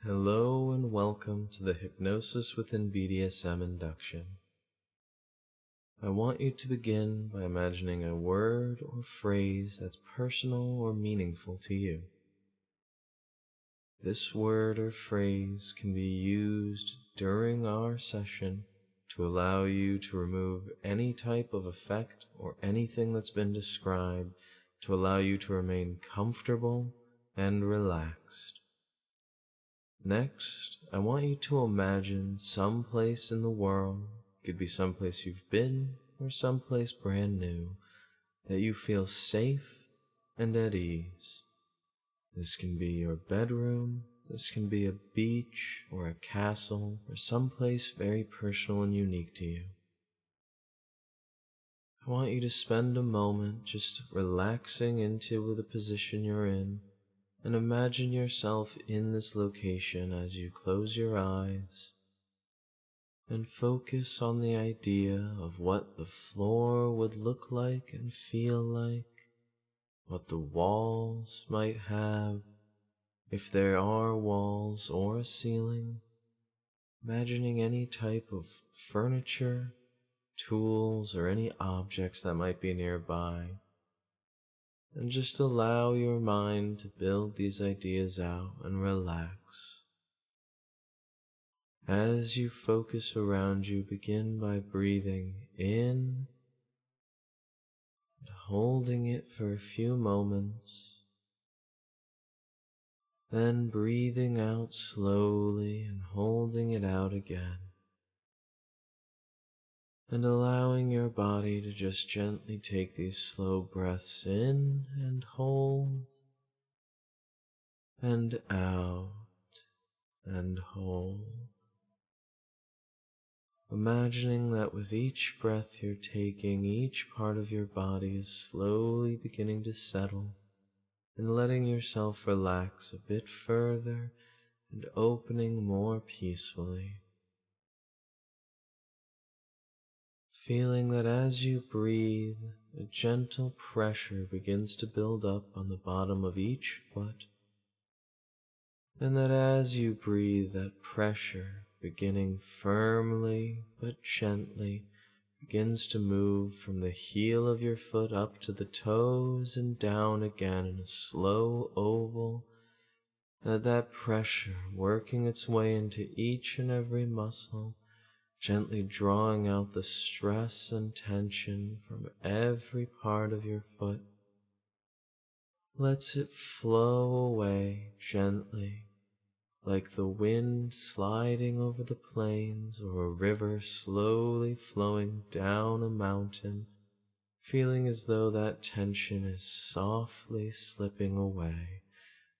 Hello and welcome to the Hypnosis within BDSM induction. I want you to begin by imagining a word or phrase that's personal or meaningful to you. This word or phrase can be used during our session to allow you to remove any type of effect or anything that's been described to allow you to remain comfortable and relaxed. Next, I want you to imagine some place in the world, it could be someplace you've been or someplace brand new, that you feel safe and at ease. This can be your bedroom, this can be a beach or a castle or someplace very personal and unique to you. I want you to spend a moment just relaxing into the position you're in and imagine yourself in this location as you close your eyes and focus on the idea of what the floor would look like and feel like, what the walls might have, if there are walls or a ceiling, imagining any type of furniture, tools, or any objects that might be nearby. And just allow your mind to build these ideas out and relax. As you focus around you, begin by breathing in and holding it for a few moments, then breathing out slowly and holding it out again, and allowing your body to just gently take these slow breaths in and hold, and out and hold. Imagining that with each breath you're taking, each part of your body is slowly beginning to settle and letting yourself relax a bit further and opening more peacefully. Feeling that as you breathe, a gentle pressure begins to build up on the bottom of each foot, and that as you breathe, that pressure, beginning firmly but gently, begins to move from the heel of your foot up to the toes and down again in a slow oval, and that pressure working its way into each and every muscle, gently drawing out the stress and tension from every part of your foot, lets it flow away gently, like the wind sliding over the plains or a river slowly flowing down a mountain, feeling as though that tension is softly slipping away,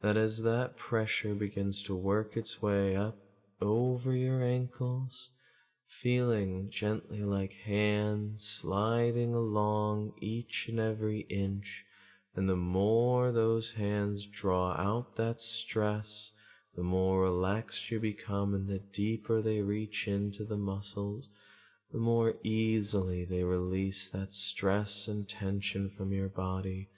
that as that pressure begins to work its way up over your ankles, feeling gently like hands sliding along each and every inch, and the more those hands draw out that stress, the more relaxed you become, and the deeper they reach into the muscles, the more easily they release that stress and tension from your body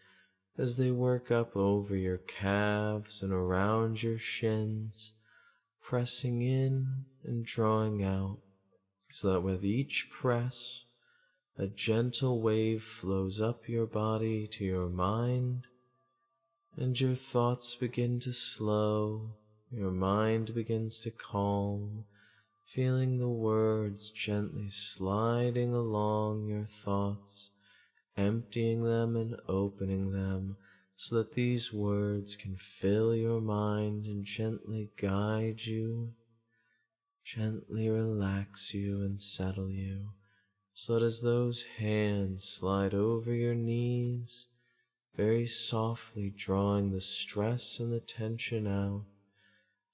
as they work up over your calves and around your shins, pressing in and drawing out, so that with each press, a gentle wave flows up your body to your mind, and your thoughts begin to slow. Your mind begins to calm, feeling the words gently sliding along your thoughts, emptying them and opening them so that these words can fill your mind and gently guide you, gently relax you and settle you, so that as those hands slide over your knees, very softly drawing the stress and the tension out,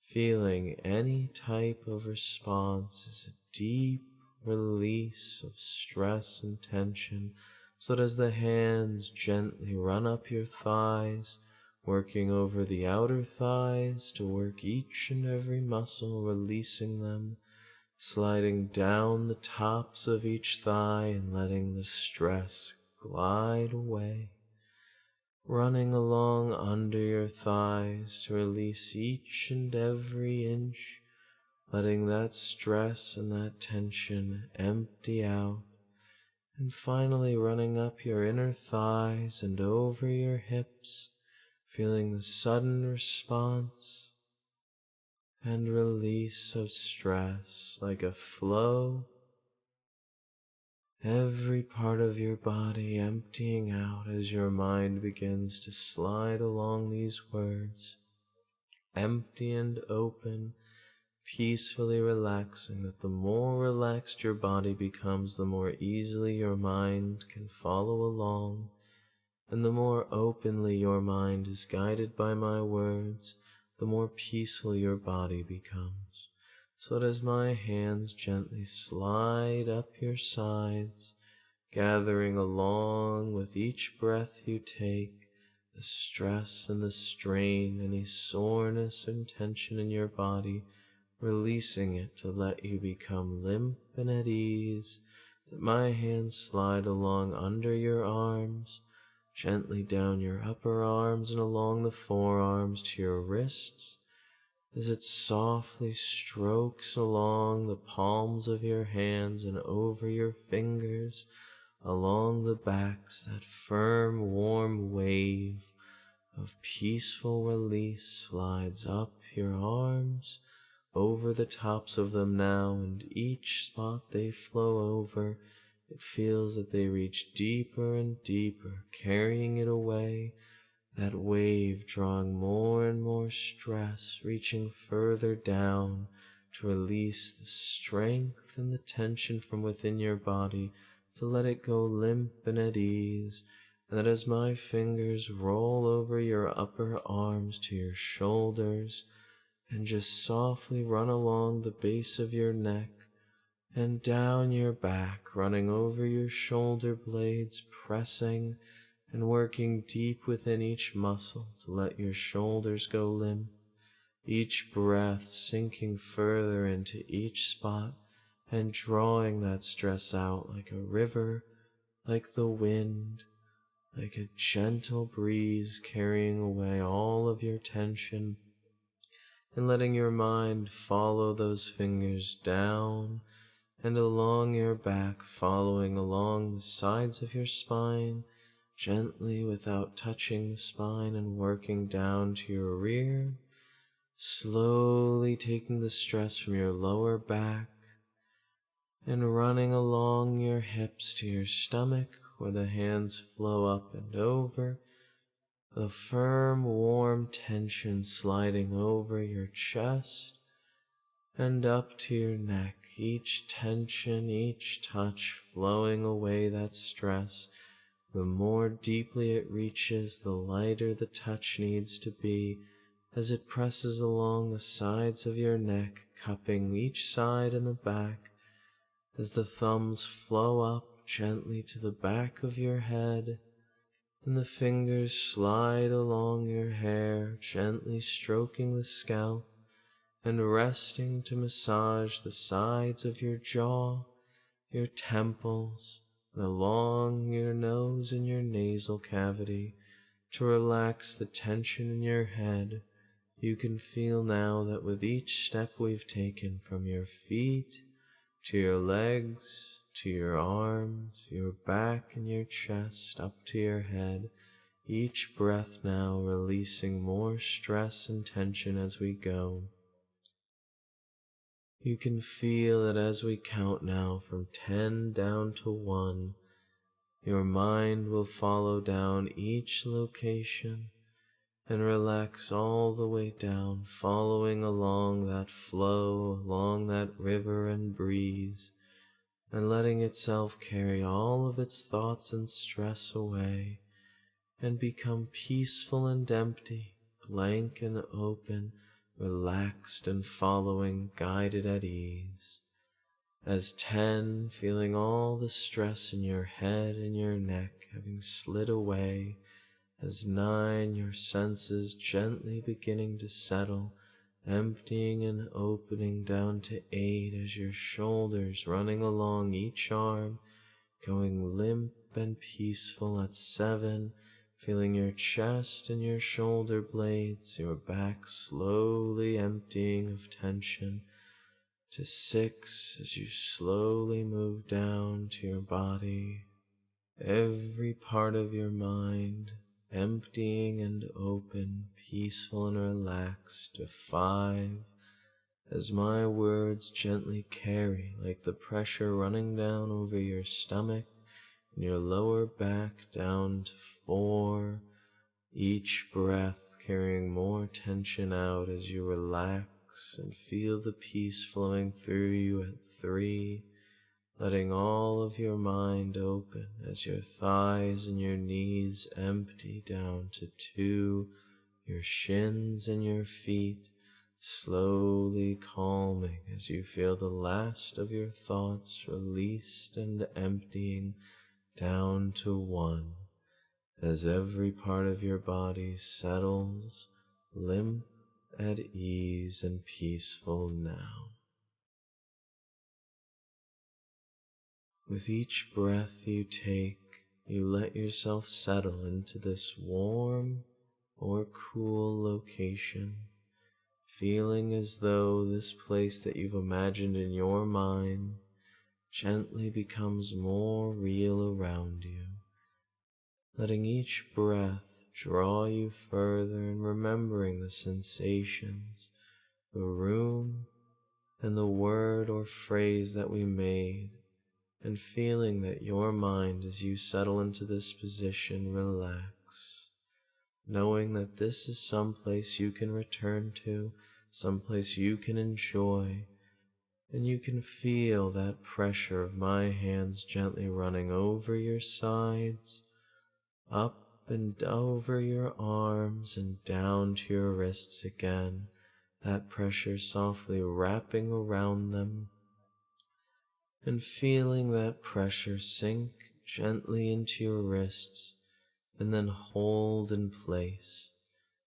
feeling any type of response is a deep release of stress and tension, so that as the hands gently run up your thighs, working over the outer thighs to work each and every muscle, releasing them, sliding down the tops of each thigh and letting the stress glide away, running along under your thighs to release each and every inch, letting that stress and that tension empty out, and finally running up your inner thighs and over your hips, feeling the sudden response and release of stress like a flow. Every part of your body emptying out as your mind begins to slide along these words, empty and open, peacefully relaxing, that the more relaxed your body becomes, the more easily your mind can follow along, and the more openly your mind is guided by my words, the more peaceful your body becomes. So that as my hands gently slide up your sides, gathering along with each breath you take, the stress and the strain, any soreness and tension in your body, releasing it to let you become limp and at ease, that my hands slide along under your arms, gently down your upper arms and along the forearms to your wrists, as it softly strokes along the palms of your hands and over your fingers, along the backs, that firm, warm wave of peaceful release slides up your arms, over the tops of them now, and each spot they flow over, it feels that they reach deeper and deeper, carrying it away, that wave drawing more and more stress, reaching further down to release the strength and the tension from within your body, to let it go limp and at ease, and that as my fingers roll over your upper arms to your shoulders, and just softly run along the base of your neck, and down your back, running over your shoulder blades, pressing and working deep within each muscle to let your shoulders go limp, each breath sinking further into each spot and drawing that stress out like a river, like the wind, like a gentle breeze carrying away all of your tension, and letting your mind follow those fingers down and along your back, following along the sides of your spine, gently without touching the spine, and working down to your rear, slowly taking the stress from your lower back and running along your hips to your stomach, where the hands flow up and over, the firm, warm tension sliding over your chest and up to your neck, each tension, each touch flowing away that stress. The more deeply it reaches, the lighter the touch needs to be, as it presses along the sides of your neck, cupping each side and the back, as the thumbs flow up gently to the back of your head, and the fingers slide along your hair, gently stroking the scalp, and resting to massage the sides of your jaw, your temples, and along your nose and your nasal cavity, to relax the tension in your head. You can feel now that with each step we've taken, from your feet to your legs, to your arms, your back and your chest, up to your head, each breath now releasing more stress and tension as we go. You can feel that as we count now from 10 down to 1, your mind will follow down each location and relax all the way down, following along that flow, along that river and breeze, and letting itself carry all of its thoughts and stress away, and become peaceful and empty, blank and open, relaxed and following, guided at ease. As 10, feeling all the stress in your head and your neck having slid away. As 9, your senses gently beginning to settle, emptying and opening down to 8, as your shoulders running along each arm, going limp and peaceful at 7, feeling your chest and your shoulder blades, your back slowly emptying of tension, to 6 as you slowly move down to your body, every part of your mind emptying and open, peaceful and relaxed, to 5 as my words gently carry like the pressure running down over your stomach and your lower back down to 4, each breath carrying more tension out as you relax and feel the peace flowing through you at 3, letting all of your mind open as your thighs and your knees empty down to 2, your shins and your feet slowly calming as you feel the last of your thoughts released and emptying down to 1, as every part of your body settles, limp, at ease and peaceful now. With each breath you take, you let yourself settle into this warm or cool location, feeling as though this place that you've imagined in your mind gently becomes more real around you, letting each breath draw you further and remembering the sensations, the room, and the word or phrase that we made, and feeling that your mind, as you settle into this position, relax, knowing that this is someplace you can return to, someplace you can enjoy, and you can feel that pressure of my hands gently running over your sides, up and over your arms and down to your wrists again, that pressure softly wrapping around them, and feeling that pressure sink gently into your wrists and then hold in place,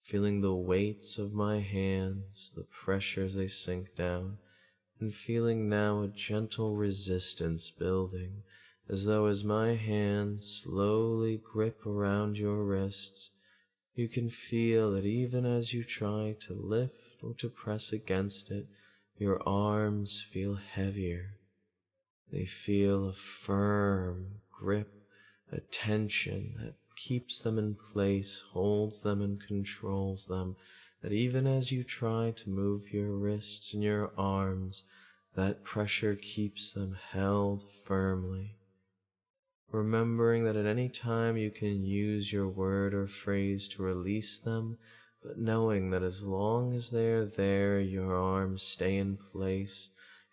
feeling the weights of my hands, the pressure as they sink down, and feeling now a gentle resistance building, as though as my hands slowly grip around your wrists, you can feel that even as you try to lift or to press against it, your arms feel heavier. They feel a firm grip, a tension that keeps them in place, holds them and controls them, that even as you try to move your wrists and your arms, that pressure keeps them held firmly. Remembering that at any time you can use your word or phrase to release them, but knowing that as long as they are there, your arms stay in place,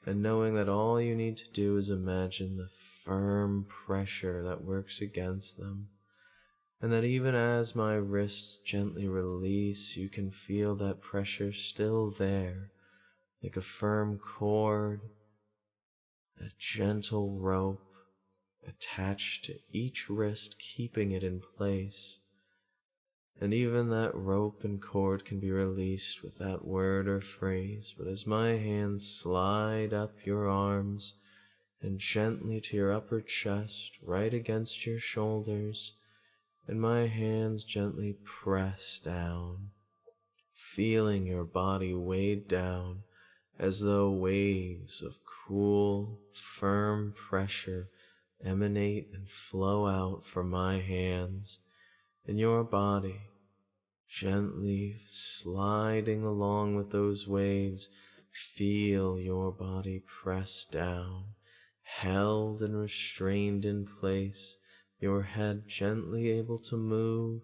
and knowing that all you need to do is imagine the firm pressure that works against them, and that even as my wrists gently release, you can feel that pressure still there, like a firm cord, a gentle rope attached to each wrist, keeping it in place. And even that rope and cord can be released with that word or phrase, but as my hands slide up your arms and gently to your upper chest, right against your shoulders, and my hands gently press down, feeling your body weighed down as though waves of cool, firm pressure emanate and flow out from my hands, and your body gently sliding along with those waves. Feel your body press down, held and restrained in place, your head gently able to move,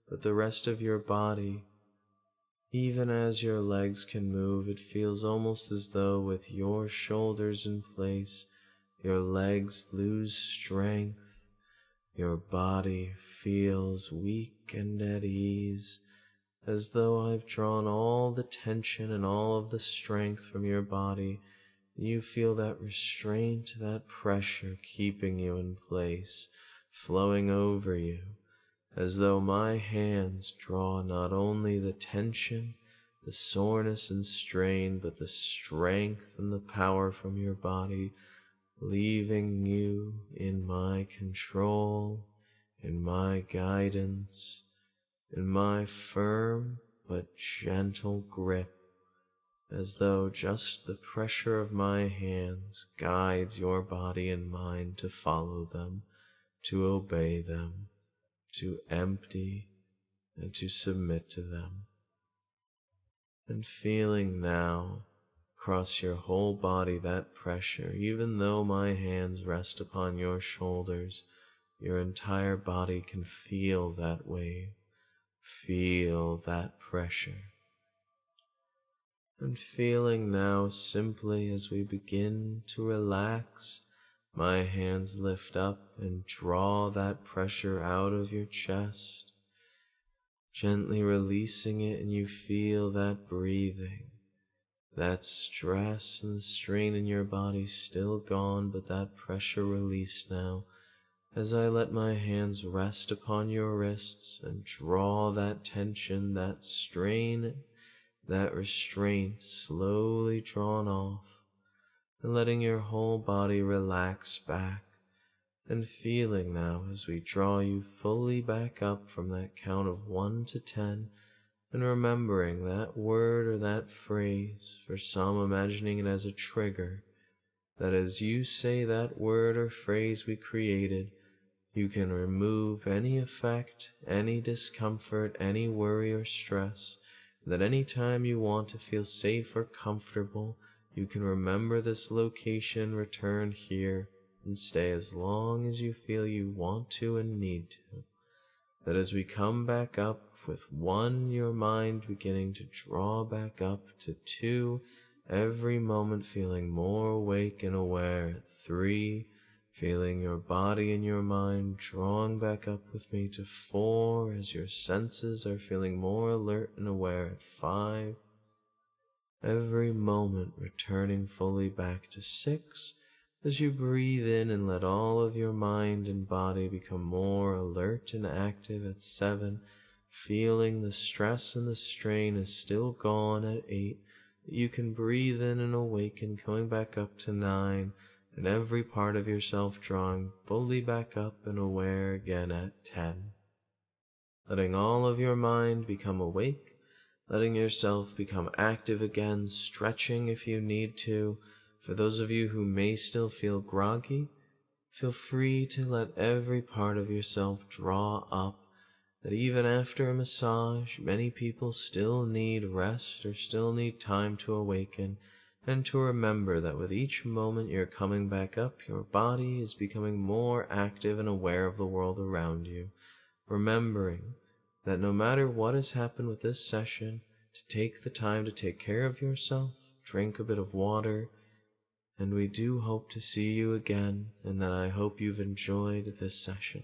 but the rest of your body, even as your legs can move, it feels almost as though with your shoulders in place, your legs lose strength, your body feels weak and at ease, as though I've drawn all the tension and all of the strength from your body, and you feel that restraint, that pressure keeping you in place, flowing over you, as though my hands draw not only the tension, the soreness and strain, but the strength and the power from your body, leaving you in my control, in my guidance, in my firm but gentle grip, as though just the pressure of my hands guides your body and mind to follow them, to obey them, to empty and to submit to them. And feeling now across your whole body that pressure, even though my hands rest upon your shoulders, your entire body can feel that wave, feel that pressure. And feeling now simply as we begin to relax, my hands lift up and draw that pressure out of your chest, gently releasing it, and you feel that breathing, that stress and strain in your body still gone, but that pressure released now, as I let my hands rest upon your wrists and draw that tension, that strain, that restraint slowly drawn off, and letting your whole body relax back, and feeling now as we draw you fully back up from that count of 1 to 10, and remembering that word or that phrase, for some imagining it as a trigger, that as you say that word or phrase we created, you can remove any effect, any discomfort, any worry or stress, that any time you want to feel safe or comfortable, you can remember this location, return here, and stay as long as you feel you want to and need to. That as we come back up with 1, your mind beginning to draw back up to 2, every moment feeling more awake and aware, at 3, feeling your body and your mind drawing back up with me to 4, as your senses are feeling more alert and aware, at 5, every moment returning fully back to 6, as you breathe in and let all of your mind and body become more alert and active, at 7, feeling the stress and the strain is still gone, at 8, that you can breathe in and awaken, coming back up to 9, and every part of yourself drawing fully back up and aware again at 10. Letting all of your mind become awake, letting yourself become active again, stretching if you need to. For those of you who may still feel groggy, feel free to let every part of yourself draw up, that even after a massage, many people still need rest or still need time to awaken, and to remember that with each moment you're coming back up, your body is becoming more active and aware of the world around you, remembering that no matter what has happened with this session, to take the time to take care of yourself, drink a bit of water, and we do hope to see you again, and that I hope you've enjoyed this session.